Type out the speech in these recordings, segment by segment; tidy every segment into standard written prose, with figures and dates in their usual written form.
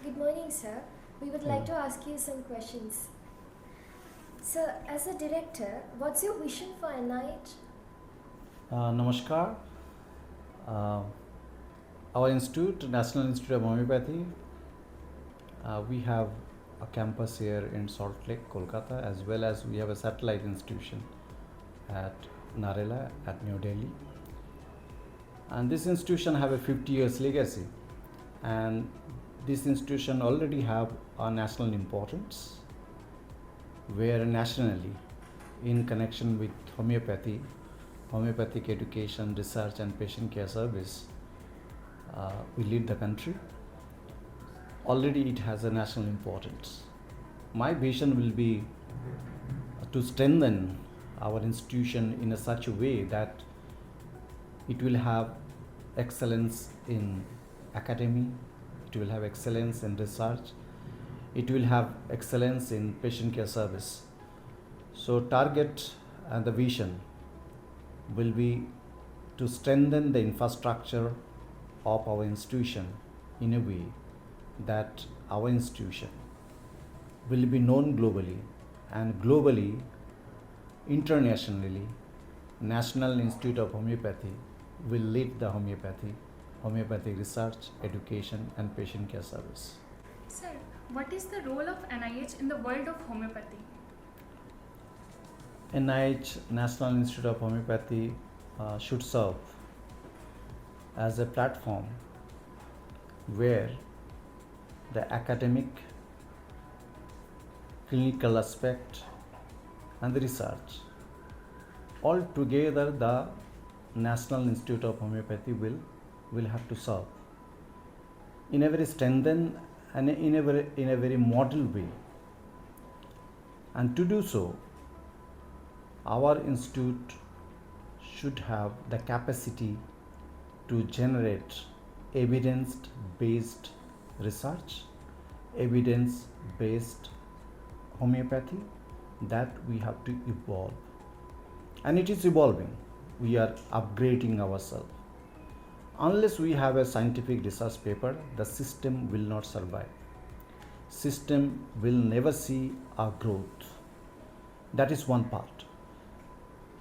Good morning, sir. We would like to ask you some questions. Sir, as a director, what's your vision for NIH? Namaskar. Uh, our institute, National Institute of Homeopathy, we have a campus here in Salt Lake, Kolkata, as well as we have a satellite institution at Narela at New Delhi. And this institution have a 50 years legacy, and this institution already have a national importance, where nationally, in connection with homeopathy, homeopathic education, research and patient care service, we lead the country. Already it has a national importance. My vision will be to strengthen our institution in such a way that it will have excellence in academy, it will have excellence in research, it will have excellence in patient care service. So target and the vision will be to strengthen the infrastructure of our institution in a way that our institution will be known globally, and globally, internationally, National Institute of Homeopathy will lead the homeopathy research, education and patient care service. Sir, what is the role of NIH in the world of homeopathy? NIH, National Institute of Homeopathy, should serve as a platform where the academic, clinical aspect and the research, all together the National Institute of Homeopathy will have to serve in a very strengthened and in a very model way. And to do so, our institute should have the capacity to generate evidence-based research, evidence-based homeopathy that we have to evolve. And it is evolving. We are upgrading ourselves. Unless we have a scientific research paper, the system will not survive. System will never see our growth. That is one part.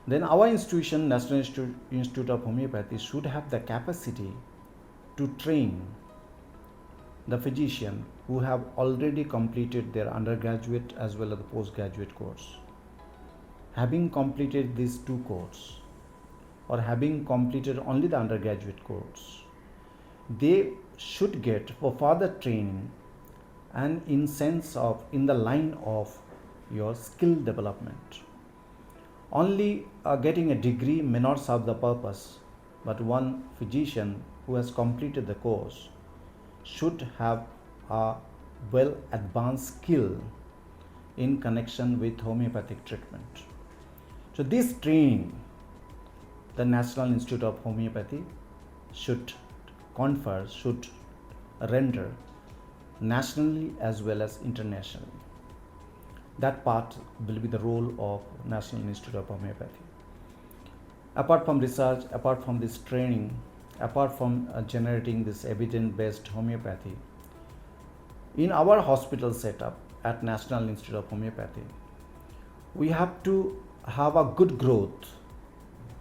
Then our institution, National Institute of Homeopathy, should have the capacity to train the physician who have already completed their undergraduate as well as the postgraduate course. Having completed these two courses, or having completed only the undergraduate course, they should get for further training and in the line of your skill development. Only getting a degree may not serve the purpose, but one physician who has completed the course should have a well advanced skill in connection with homeopathic treatment. So this training the National Institute of Homeopathy should render nationally as well as internationally. That part will be the role of National Institute of Homeopathy. Apart from research, apart from this training, apart from generating this evidence-based homeopathy, in our hospital setup at National Institute of Homeopathy, we have to have a good growth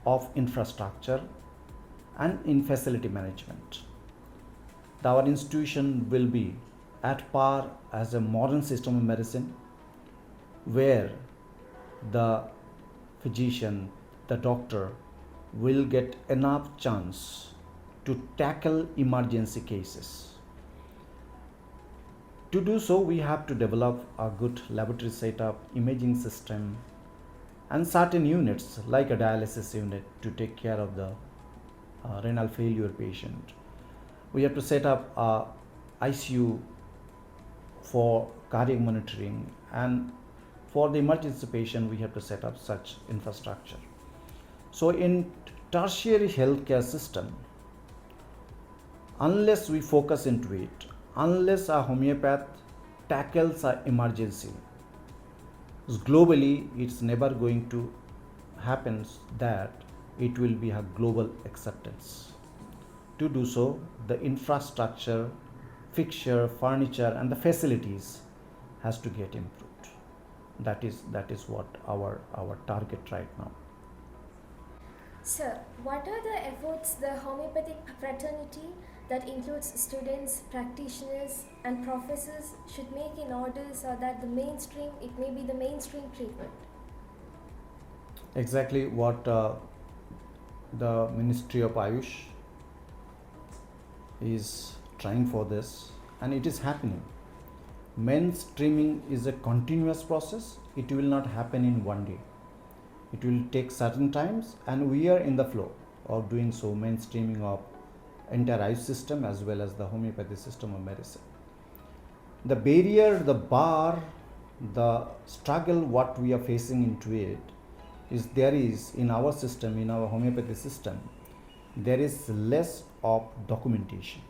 of infrastructure and in facility management. Our institution will be at par as a modern system of medicine, where the physician, the doctor, will get enough chance to tackle emergency cases. To do so, we have to develop a good laboratory setup, imaging system, and certain units like a dialysis unit to take care of the renal failure patient. We have to set up a ICU for cardiac monitoring, and for the emergency patient we have to set up such infrastructure. So in tertiary healthcare system, unless we focus into it, unless a homeopath tackles an emergency, globally it's never going to happen that it will be a global acceptance. To do so, the infrastructure fixture, furniture, and the facilities has to get improved. That is what our target right now. Sir, what are the efforts the homeopathic fraternity, that includes students, practitioners, and professors, should make in order so that it may be the mainstream treatment? Exactly what the Ministry of Ayush is trying for this, and it is happening. Mainstreaming is a continuous process. It will not happen in one day. It will take certain times, and we are in the flow of doing so, mainstreaming of entire Ayush system as well as the homeopathy system of medicine. The barrier, the bar, the struggle what we are facing into it is there is in our system, in our homeopathy system, there is less of documentation.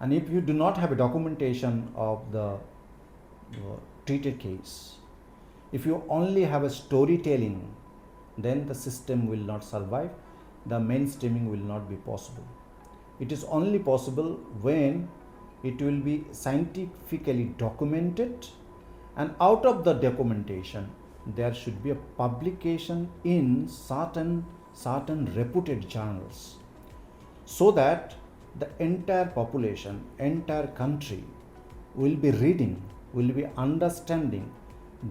And if you do not have a documentation of the treated case, if you only have a storytelling, then the system will not survive, the mainstreaming will not be possible. It is only possible when it will be scientifically documented, and out of the documentation there should be a publication in certain reputed journals, so that the entire population, entire country will be reading, will be understanding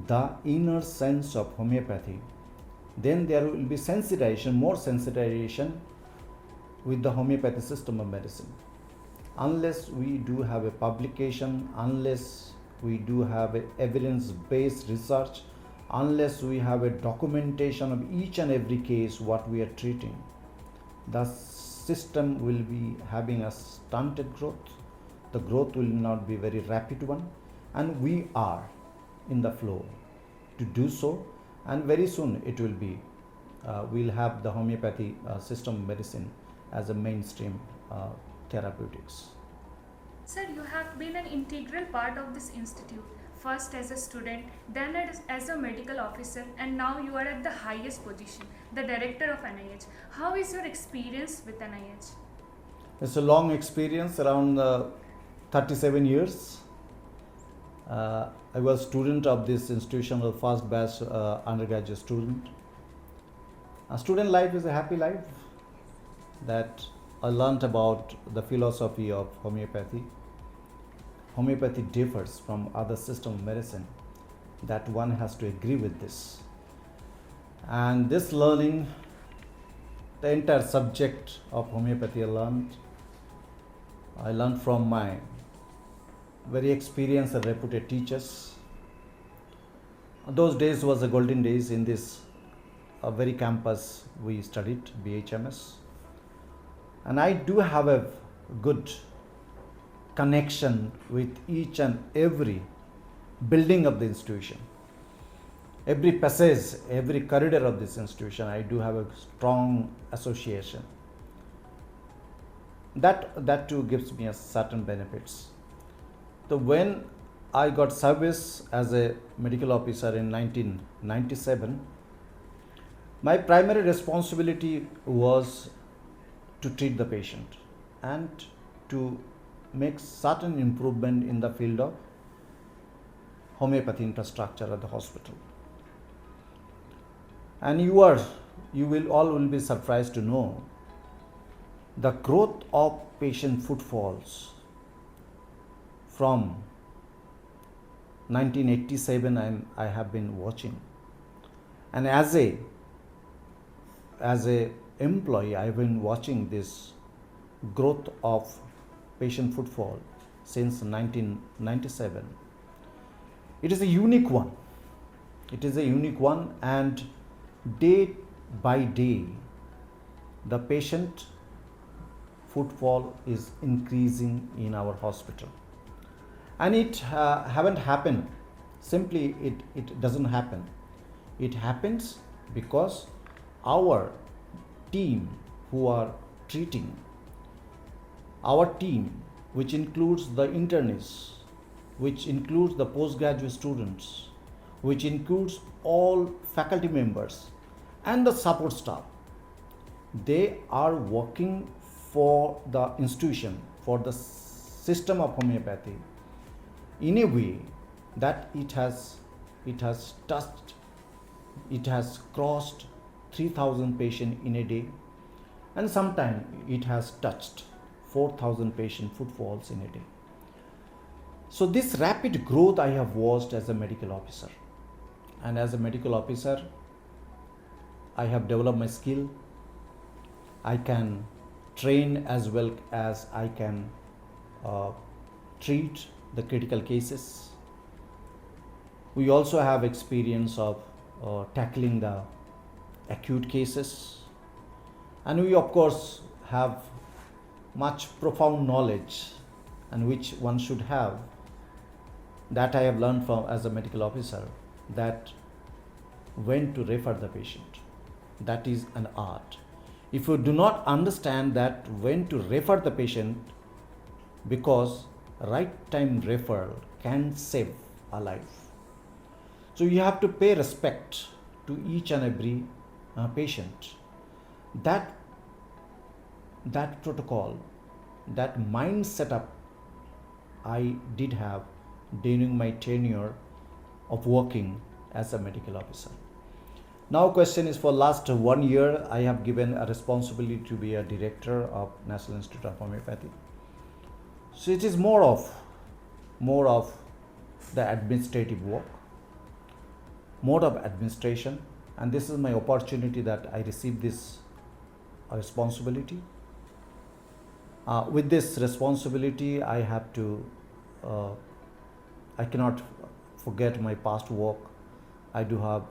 the inner sense of homeopathy. Then there will be sensitization, more sensitization with the homeopathy system of medicine. Unless we do have a publication, unless we do have a evidence-based research, unless we have a documentation of each and every case what we are treating, the system will be having a stunted growth. The growth will not be very rapid one, and we are in the flow to do so. And very soon it will be, we'll have the homeopathy system of medicine as a mainstream therapeutics. Sir, you have been an integral part of this institute, first as a student, then as a medical officer, and now you are at the highest position, the director of NIH. How is your experience with NIH? It's a long experience, around 37 years. I was student of this institution, the first batch undergraduate student. Student life is a happy life, that I learnt about the philosophy of homeopathy. Homeopathy differs from other system of medicine, that one has to agree with this. And this learning, the entire subject of homeopathy I learned from my very experienced and reputed teachers. Those days was the golden days in this very campus we studied, BHMS. And I do have a good connection with each and every building of the institution. Every passage, every corridor of this institution, I do have a strong association. That too gives me a certain benefits. So when I got service as a medical officer in 1997, my primary responsibility was to treat the patient and to make certain improvement in the field of homeopathy infrastructure at the hospital. And you will be surprised to know the growth of patient footfalls from 1987 I have been watching, and as a employee I have been watching this growth of patient footfall since 1997. It is a unique one. And day by day the patient footfall is increasing in our hospital. And it haven't happened simply, it doesn't happen. It happens because our team who are treating, our team which includes the internists, which includes the postgraduate students, which includes all faculty members and the support staff, they are working for the institution, for the system of homeopathy in a way that it has touched, it has crossed 3,000 patients in a day, and sometimes it has touched 4,000 patient footfalls in a day. So this rapid growth I have watched as a medical officer, and as a medical officer I have developed my skill. I can train as well as I can treat the critical cases. We also have experience of tackling the acute cases, and we of course have much profound knowledge, and which one should have, that I have learned from as a medical officer, that when to refer the patient, that is an art. If you do not understand that when to refer the patient, because right time referral can save a life. So you have to pay respect to each and every patient. That protocol, that mind setup I did have during my tenure of working as a medical officer. Now question is, for last 1 year I have given a responsibility to be a director of National Institute of Homeopathy. So it is more of the administrative work, more of administration, and this is my opportunity that I received this responsibility. With this responsibility, I have to, I cannot forget my past work. I do have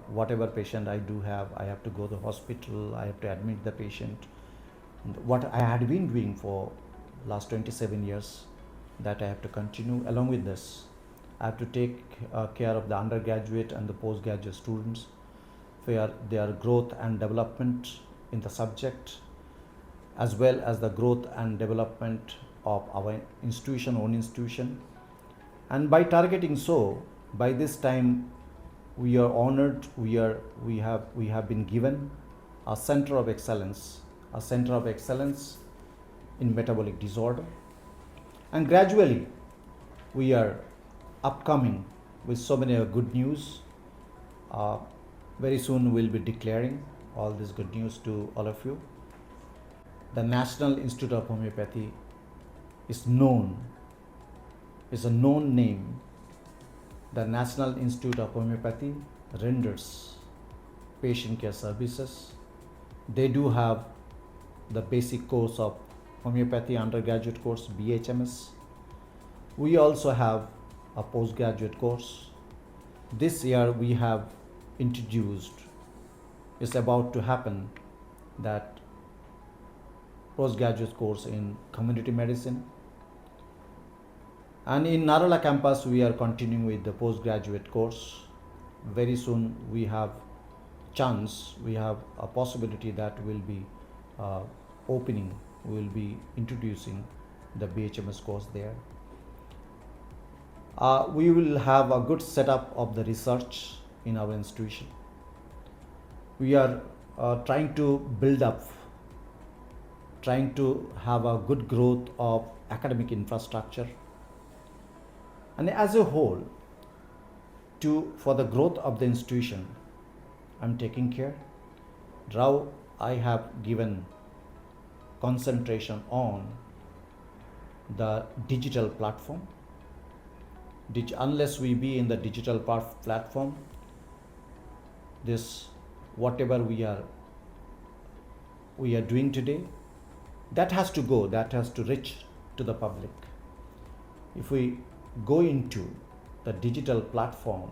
whatever patient I do have, I have to go to the hospital, I have to admit the patient. What I had been doing for last 27 years, that I have to continue. Along with this, I have to take care of the undergraduate and the postgraduate students for their growth and development in the subject, as well as the growth and development of our institution, own institution. And by targeting so, by this time we are honored, we have been given a center of excellence in metabolic disorder, and gradually we are upcoming with so many good news. Very soon we'll be declaring all this good news to all of you. The National Institute of Homeopathy is a known name. The National Institute of Homeopathy renders patient care services. They do have the basic course of homeopathy undergraduate course, BHMS. We also have a postgraduate course. This year we have introduced, is about to happen, that postgraduate course in community medicine. And in Narala campus we are continuing with the postgraduate course. Very soon we have a possibility that will be opening, we will be introducing the BHMS course there. We will have a good setup of the research in our institution. We are trying to build up, trying to have a good growth of academic infrastructure, and as a whole, for the growth of the institution, I'm taking care. Now I have given concentration on the digital platform. Unless we be in the digital platform, this whatever we are doing today, that has to go, that has to reach to the public. If we go into the digital platform,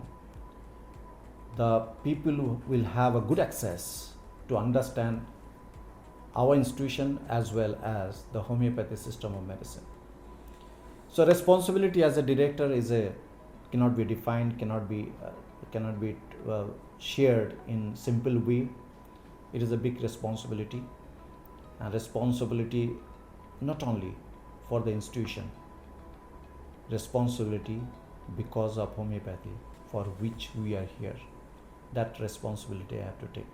the people will have a good access to understand our institution as well as the homeopathy system of medicine. So responsibility as a director cannot be defined, cannot be shared in simple way. It is a big responsibility, and responsibility not only for the institution, responsibility because of homeopathy for which we are here. That responsibility I have to take.